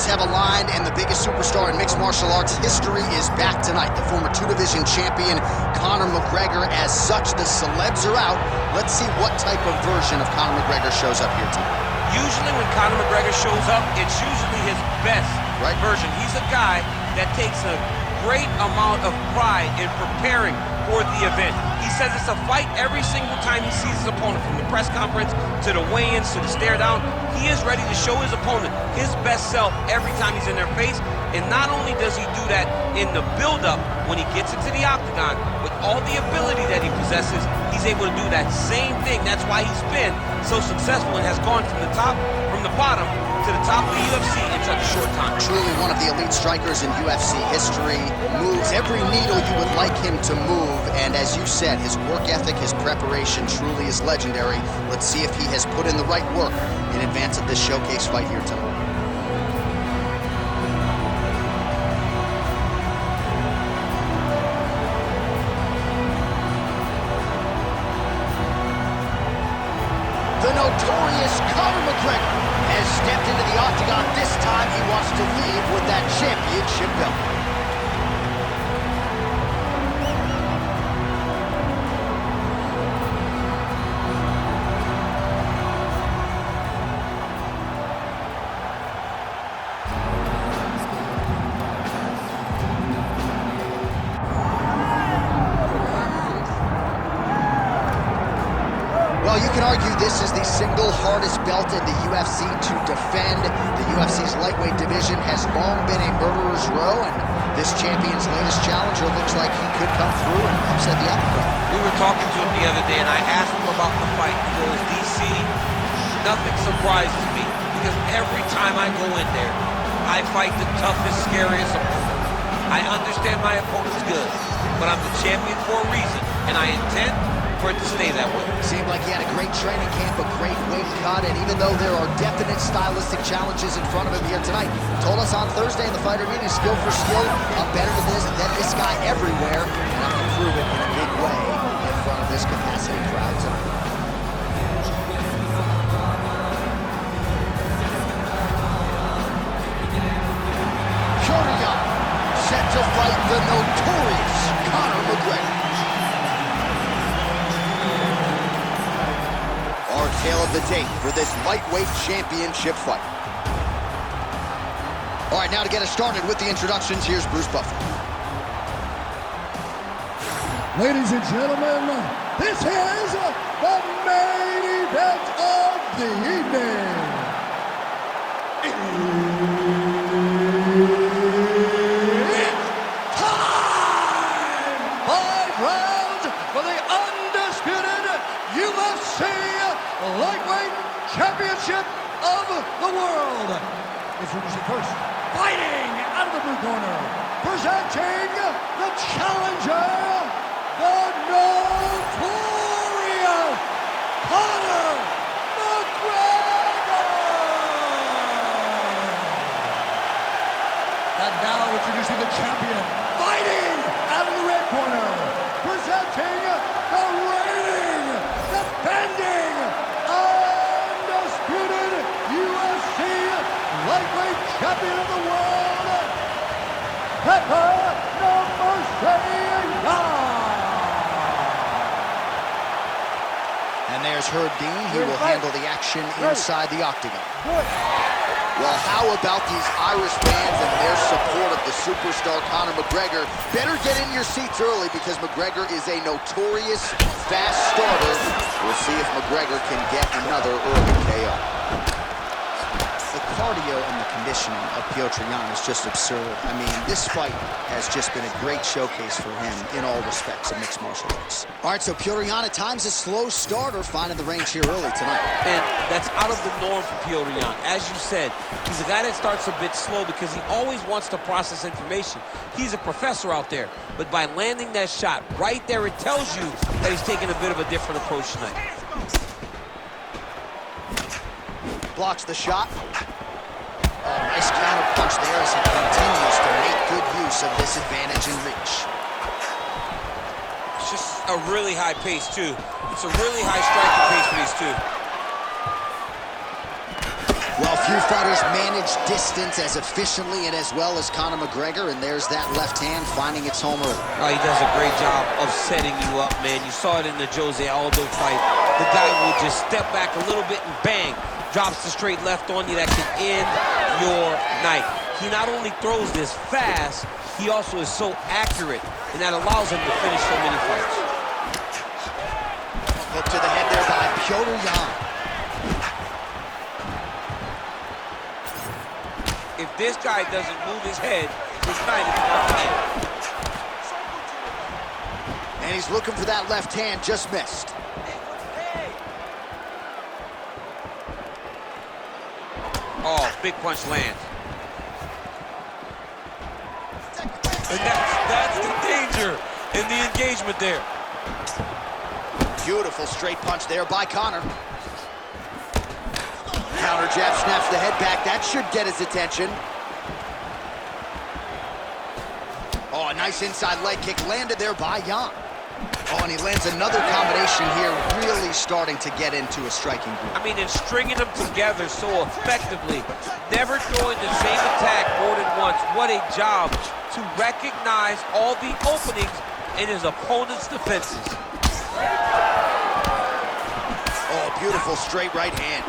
stars have aligned, and the biggest superstar in mixed martial arts history is back tonight. The former two-division champion, Conor McGregor. As such, the celebs are out. Let's see what type of version of Conor McGregor shows up here tonight. Usually when Conor McGregor shows up, it's usually his best version. He's a guy that takes a great amount of pride in preparing for the event. He says it's a fight every single time he sees his opponent, from the press conference to the weigh-ins to the stare down. He is ready to show his opponent his best self every time he's in their face. And not only does he do that in the build-up when he gets into the octagon, with all the ability that he possesses, he's able to do that same thing. That's why he's been so successful and has gone from the bottom to the top of the UFC in such a short time. Truly one of the elite strikers in UFC history. Moves every needle you would like him to move. And as you said, his work ethic, his preparation truly is legendary. Let's see if he has put in the right work in advance of this showcase fight here tonight. The notorious Conor McGregor has stepped into the octagon. This time he wants to leave with that championship belt. Well, you can argue this is the single hardest belt in the UFC to defend. The UFC's lightweight division has long been a murderer's row, and this champion's latest challenger looks like he could come through and upset the apple cart. We were talking to him the other day, and I asked him about the fight. He goes, DC, nothing surprises me, because every time I go in there, I fight the toughest, scariest opponent. I understand my opponent's good, but I'm the champion for a reason, and I intend for it to stay that way. Seemed like he had a great training camp, a great weight cut, and even though there are definite stylistic challenges in front of him here tonight, told us on Thursday in the fighter meeting, skill for skill, I'm better than this guy everywhere, and I'm going to prove it in a big way in front of this capacity crowd tonight. Curion set to fight the notorious Conor McGregor. Our tale of the tape for this lightweight championship fight. All right, now to get us started with the introductions, here's Bruce Buffer. Ladies and gentlemen, this is the main event of the evening. It's time! 5 rounds for the undisputed UFC Lightweight Championship of the world. Introducing first, fighting out of the blue corner, presenting the challenger, the notorious Conor McGregor. And now introducing the champion, fighting out of the red corner, presenting the reigning, defending, undisputed UFC lightweight champion of the world, Pepper No Mercy Young. And there's Herb Dean. He will handle the action inside the octagon. Well, how about these Irish fans and their support of the superstar Conor McGregor? Better get in your seats early, because McGregor is a notorious fast starter. We'll see if McGregor can get another early KO. The cardio and the conditioning of Petr Yan is just absurd. I mean, this fight has just been a great showcase for him in all respects of mixed martial arts. All right, so Petr Yan at times a slow starter, finding the range here early tonight. And that's out of the norm for Petr Yan. As you said, he's a guy that starts a bit slow because he always wants to process information. He's a professor out there, but by landing that shot right there, it tells you that he's taking a bit of a different approach tonight. Blocks the shot. Oh, nice counter punch there as he continues to make good use of this advantage in reach. It's just a really high pace, too. It's a really high striking pace for these two. Well Few fighters manage distance as efficiently and as well as Conor McGregor, and there's that left hand finding its home early. Oh, he does a great job of setting you up, man. You saw it in the Jose Aldo fight. The guy will just step back a little bit and bang, drops the straight left on you that can end your night. He not only throws this fast, he also is so accurate, and that allows him to finish so many fights. Hook to the head there by Petr Yan. If this guy doesn't move his head, his night is about to end. And he's looking for that left hand, just missed. Oh, big punch lands. And that's the danger in the engagement there. Beautiful straight punch there by Conor. Counter jab, snaps the head back. That should get his attention. Oh, a nice inside leg kick landed there by Yan. Oh, and he lands another combination here, really starting to get into a striking group. I mean, and stringing them together so effectively, never throwing the same attack more than once. What a job to recognize all the openings in his opponent's defenses. Oh, beautiful straight right hand.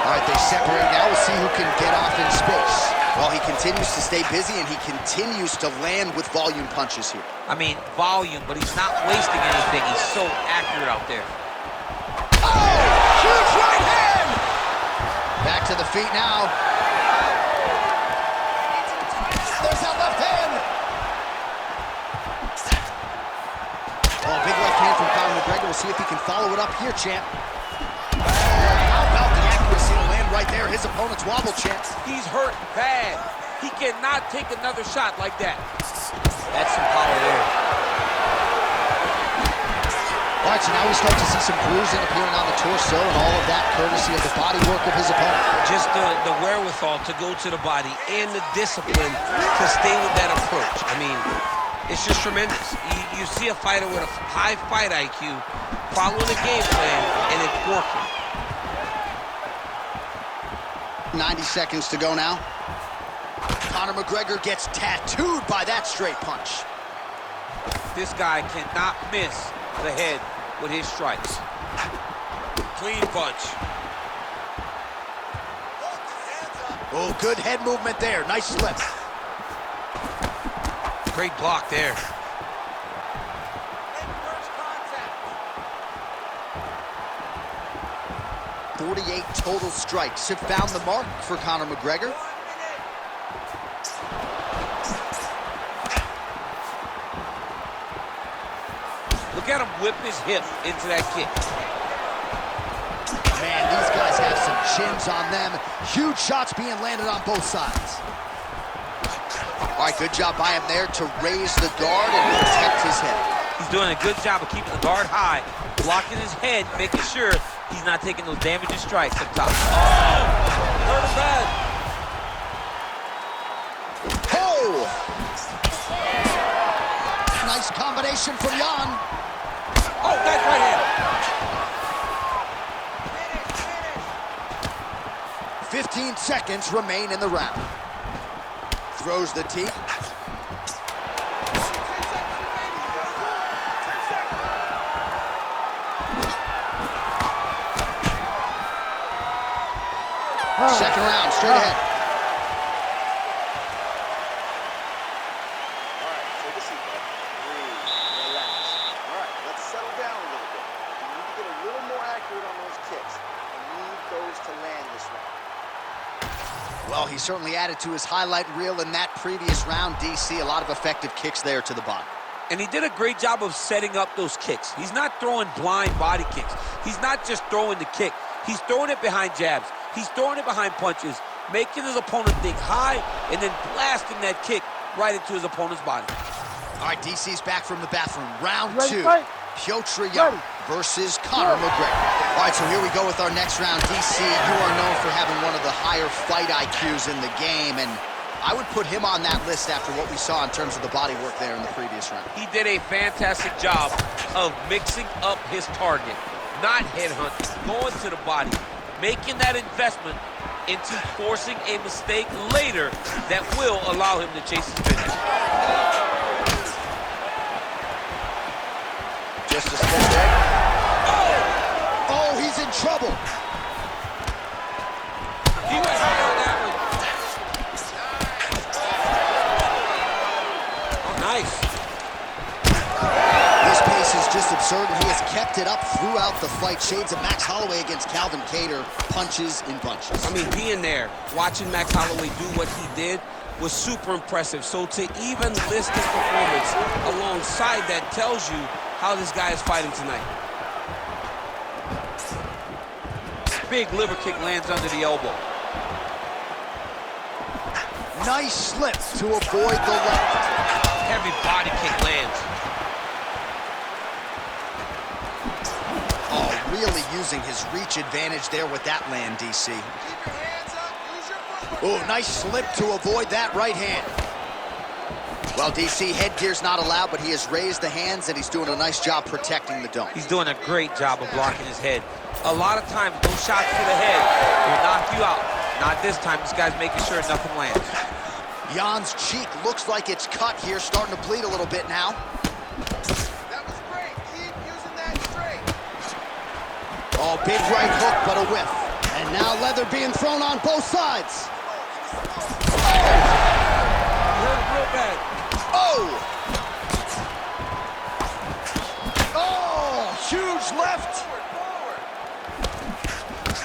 All right, they separate now. We'll see who can get off in space. Well, he continues to stay busy, and he continues to land with volume punches here. I mean, volume, but he's not wasting anything. He's so accurate out there. Oh, huge right hand! Back to the feet now. There's that left hand. Oh, big left hand from Conor McGregor. We'll see if he can follow it up here, champ. How about the accuracy to land right there? His opponent's wobble, champ. He's hurt bad. He cannot take another shot like that. That's some power there. All right, so now we start to see some bruising appearing on the torso, and all of that courtesy of the body work of his opponent. Just the wherewithal to go to the body and the discipline to stay with that approach. I mean, it's just tremendous. You see a fighter with a high fight IQ following the game plan, and it's working. 90 seconds to go now. Conor McGregor gets tattooed by that straight punch. This guy cannot miss the head with his strikes. Clean punch. Oh, good head movement there. Nice slip. Great block there. 48 total strikes have found the mark for Conor McGregor. Look at him whip his hip into that kick. Man, these guys have some chins on them. Huge shots being landed on both sides. All right, good job by him there to raise the guard and protect his head. He's doing a good job of keeping the guard high, blocking his head, making sure he's not taking those damaging strikes up top. Oh! Hurt him bad. Oh! Nice combination from Yan. Oh, nice right hand. 15 seconds remain in the round. Throws the teep. Second round, straight ahead. All right, take a seat, bud. Breathe, relax. All right, let's settle down a little bit. You need to get a little more accurate on those kicks. You need those to land this round. Well, he certainly added to his highlight reel in that previous round, DC. A lot of effective kicks there to the body. And he did a great job of setting up those kicks. He's not throwing blind body kicks. He's not just throwing the kick. He's throwing it behind jabs. He's throwing it behind punches, making his opponent think high, and then blasting that kick right into his opponent's body. All right, DC's back from the bathroom. Round two, Petr Yan versus Conor McGregor. All right, so here we go with our next round. DC, you are known for having one of the higher fight IQs in the game, and I would put him on that list after what we saw in terms of the body work there in the previous round. He did a fantastic job of mixing up his target, not headhunting, going to the body, making that investment into forcing a mistake later that will allow him to chase his finish. Just a step back. Oh, he's in trouble. He went high on that one. Oh, nice. His pace is just absurd, and he has kept it up throughout the fight. Shades of Max Holloway against Calvin Kattar, punches in bunches. I mean, being there, watching Max Holloway do what he did was super impressive. So to even list his performance alongside that tells you how this guy is fighting tonight. Big liver kick lands under the elbow. Nice slip to avoid the left. Heavy body kick lands. Oh, really using his reach advantage there with that land, DC. Keep your hands up, use your footwork. Oh, nice slip to avoid that right hand. Well, DC, headgear's not allowed, but he has raised the hands, and he's doing a nice job protecting the dome. He's doing a great job of blocking his head. A lot of times, those shots to the head will knock you out. Not this time. This guy's making sure nothing lands. Jan's cheek looks like it's cut here, starting to bleed a little bit now. That was great. Keep using that straight. Oh, big right hook, but a whiff. And now leather being thrown on both sides. Hurt real bad. Oh! Oh, huge left.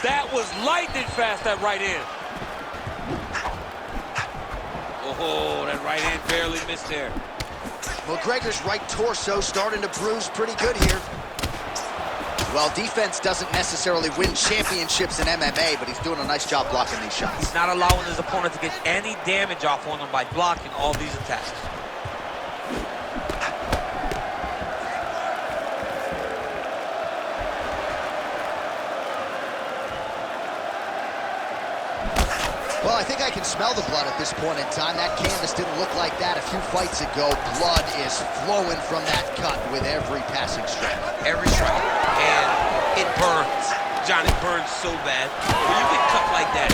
That was lightning fast, that right hand. Oh, that right hand barely missed there. McGregor's right torso starting to bruise pretty good here. Well, defense doesn't necessarily win championships in MMA, but he's doing a nice job blocking these shots. He's not allowing his opponent to get any damage off on him by blocking all these attacks. Well, I think I can smell the blood at this point in time. That canvas didn't look like that a few fights ago. Blood is flowing from that cut with every passing strike. Every strike. And it burns. John, it burns so bad. When you get cut like that,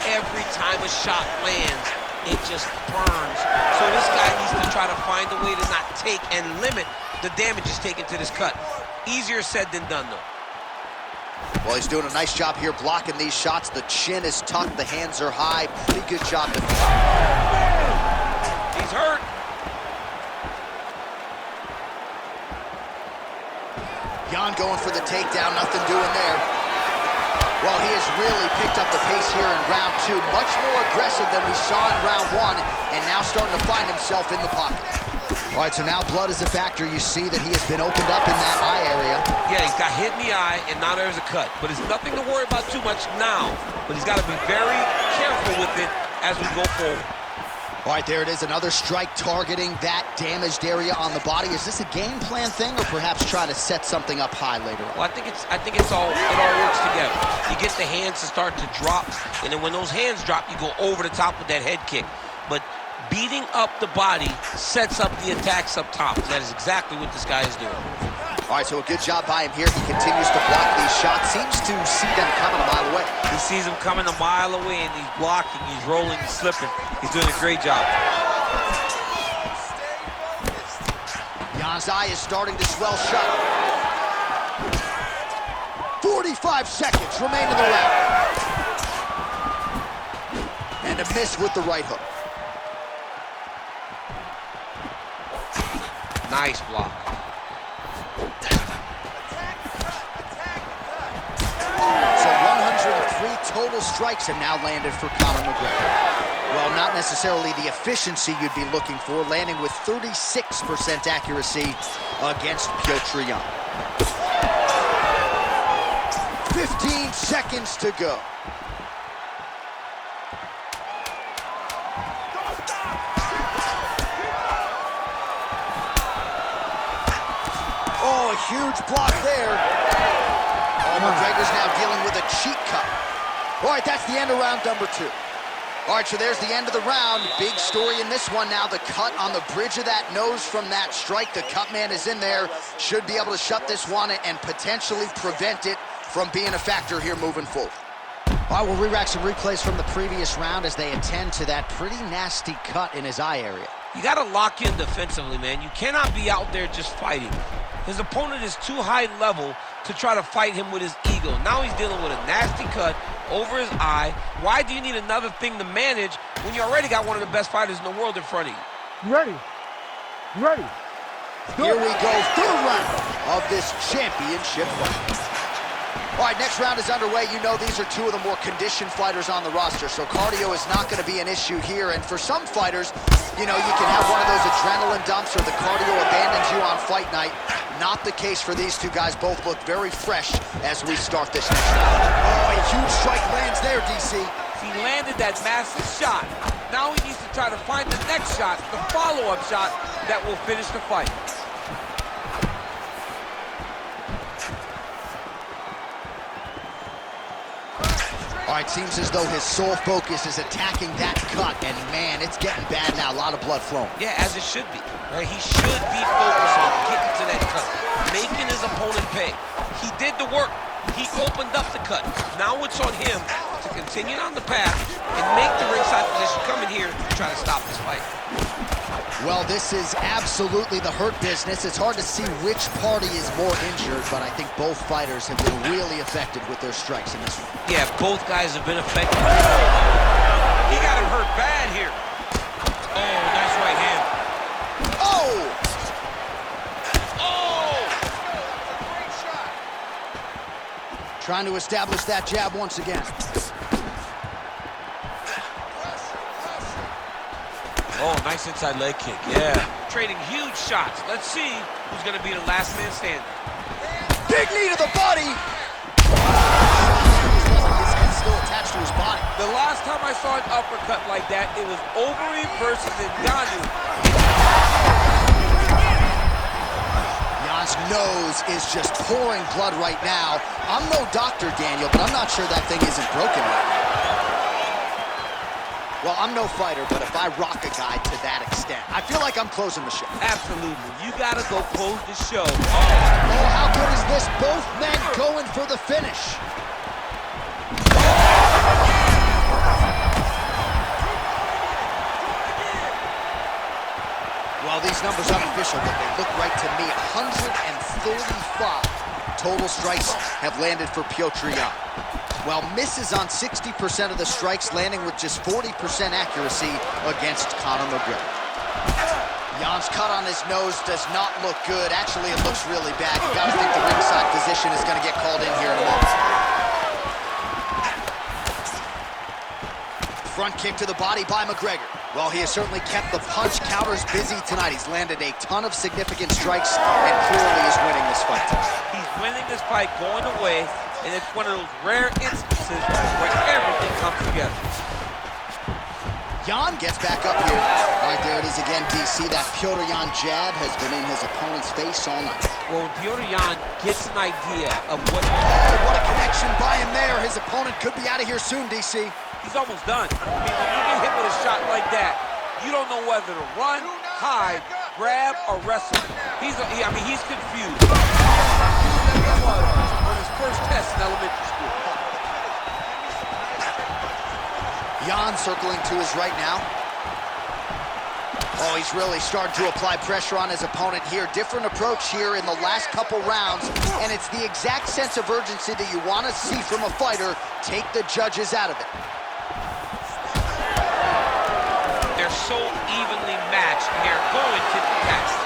every time a shot lands, it just burns. So this guy needs to try to find a way to not take and limit the damages taken to this cut. Easier said than done, though. Well, he's doing a nice job here blocking these shots. The chin is tucked, the hands are high. Pretty good job. He's hurt. Jan going for the takedown, nothing doing there. Well, he has really picked up the pace here in round two. Much more aggressive than we saw in round one, and now starting to find himself in the pocket. All right, so now blood is a factor. You see that he has been opened up in that eye area. Yeah, he's got hit in the eye, and now there's a cut. But it's nothing to worry about too much now. But he's got to be very careful with it as we go forward. All right, there it is, another strike targeting that damaged area on the body. Is this a game plan thing, or perhaps trying to set something up high later on? Well, it all works together. You get the hands to start to drop, and then when those hands drop, you go over the top with that head kick. But beating up the body sets up the attacks up top. That is exactly what this guy is doing. All right, so a good job by him here. He continues to block these shots. Seems to see them coming a mile away. He sees them coming a mile away, and he's blocking, he's rolling, he's slipping. He's doing a great job. Jan's eye is starting to swell shut. 45 seconds remain in the round. And a miss with the right hook. Nice block. So 103 total strikes have now landed for Conor McGregor. Well, not necessarily the efficiency you'd be looking for, landing with 36% accuracy against Petr Yan. 15 seconds to go. Oh, a huge block there. Oh, McGregor's now dealing with a cheek cut. All right, that's the end of round number two. All right, so there's the end of the round. Big story in this one now. The cut on the bridge of that nose from that strike. The cut man is in there. Should be able to shut this one and potentially prevent it from being a factor here moving forward. All right, we'll re-rack some replays from the previous round as they attend to that pretty nasty cut in his eye area. You got to lock in defensively, man. You cannot be out there just fighting. His opponent is too high level to try to fight him with his ego. Now he's dealing with a nasty cut over his eye. Why do you need another thing to manage when you already got one of the best fighters in the world in front of you? You ready? You ready? Here we go, third round of this championship fight. All right, next round is underway. You know these are two of the more conditioned fighters on the roster, so cardio is not going to be an issue here. And for some fighters, you know, you can have one of those adrenaline dumps or the cardio abandons you on fight night. Not the case for these two guys. Both look very fresh as we start this next round. Oh, a huge strike lands there, DC. He landed that massive shot. Now he needs to try to find the next shot, the follow-up shot that will finish the fight. All right, seems as though his sole focus is attacking that cut, and man, it's getting bad now. A lot of blood flowing. Yeah, as it should be. Right? He should be focused on getting to that cut, making his opponent pay. He did the work. He opened up the cut. Now it's on him to continue on the path and make the ringside position come in here to try to stop this fight. Well, this is absolutely the hurt business. It's hard to see which party is more injured, but I think both fighters have been really effective with their strikes in this one. Yeah, both guys have been effective. He got him hurt bad here. Oh, nice right hand. Oh! Oh! Great shot. Trying to establish that jab once again. Oh, nice inside leg kick, yeah. Trading huge shots. Let's see who's going to be the last man standing. Big knee to the body! His head's still attached to his body. The last time I saw an uppercut like that, it was Overeem versus Ngannou. Jan's nose is just pouring blood right now. I'm no doctor, Daniel, but I'm not sure that thing isn't broken right now. Well, I'm no fighter, but if I rock a guy to that extent, I feel like I'm closing the show. Absolutely. You got to go close the show. Oh, how good is this? Both men going for the finish. Well, these numbers aren't official, but they look right to me. 135 total strikes have landed for Petr Yan. While misses on 60% of the strikes, landing with just 40% accuracy against Conor McGregor. Jan's cut on his nose does not look good. Actually, it looks really bad. You gotta think the ringside physician is gonna get called in here in a moment. Front kick to the body by McGregor. Well, he has certainly kept the punch counters busy tonight. He's landed a ton of significant strikes and clearly is winning this fight tonight. He's winning this fight going away, and it's one of those rare instances where everything comes together. Yan gets back up here. All right, there it is again, DC. That Petr Yan jab has been in his opponent's face all night. Well, when Petr Yan gets an idea of what... Oh, what a connection by him there. His opponent could be out of here soon, DC. He's almost done. I mean, when you get hit with a shot like that, you don't know whether to run, hide, grab, or wrestle. He's confused. He was on his first test in elementary school. Yan circling to his right now. Oh, he's really starting to apply pressure on his opponent here. Different approach here in the last couple rounds, and it's the exact sense of urgency that you want to see from a fighter. Take the judges out of it. They're so evenly matched, and they're going to the test.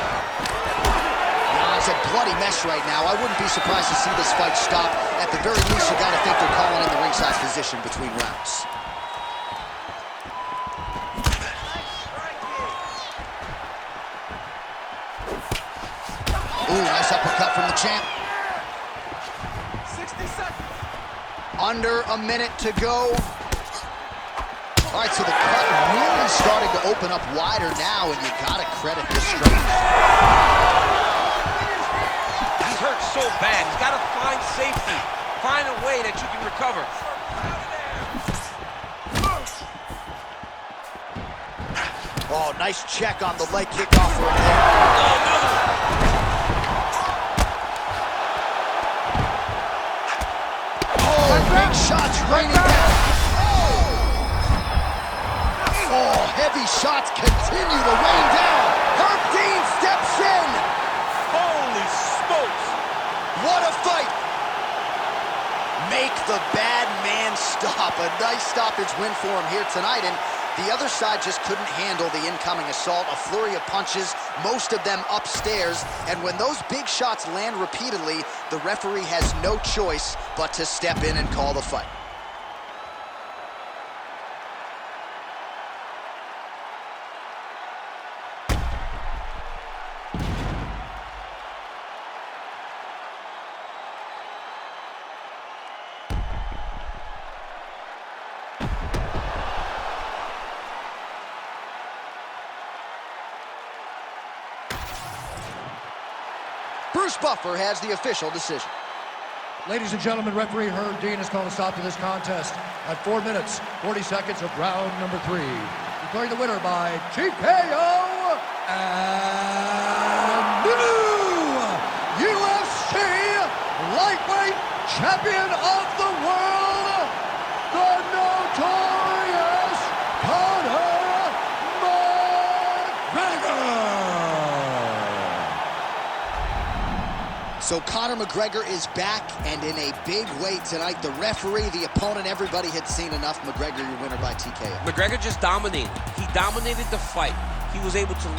Jan's a bloody mess right now. I wouldn't be surprised to see this fight stop. At the very least, you got to think they're calling in the ringside position between rounds. Ooh, nice uppercut from the champ. 60 seconds. Under a minute to go. All right, so the cut really starting to open up wider now, and you gotta credit this strength. He's hurt so bad. He's got to find safety. Find a way that you can recover. Oh, nice check on the leg kick off for him there. Oh, big shots raining down. shots continue to rain down. Herb Dean steps in. Holy smokes! What a fight! Make the bad man stop. A nice stoppage win for him here tonight, and the other side just couldn't handle the incoming assault. A flurry of punches, most of them upstairs, and when those big shots land repeatedly, the referee has no choice but to step in and call the fight. Bruce Buffer has the official decision. Ladies and gentlemen, referee Herb Dean has called a stop to this contest at 4 minutes, 40 seconds of round number 3. Declaring the winner by TKO and new UFC lightweight champion of the world, the notorious Conor McGregor. So Conor McGregor is back, and in a big way tonight. The referee, the opponent, everybody had seen enough. McGregor, your winner by TKO. McGregor just dominated. He dominated the fight. He was able to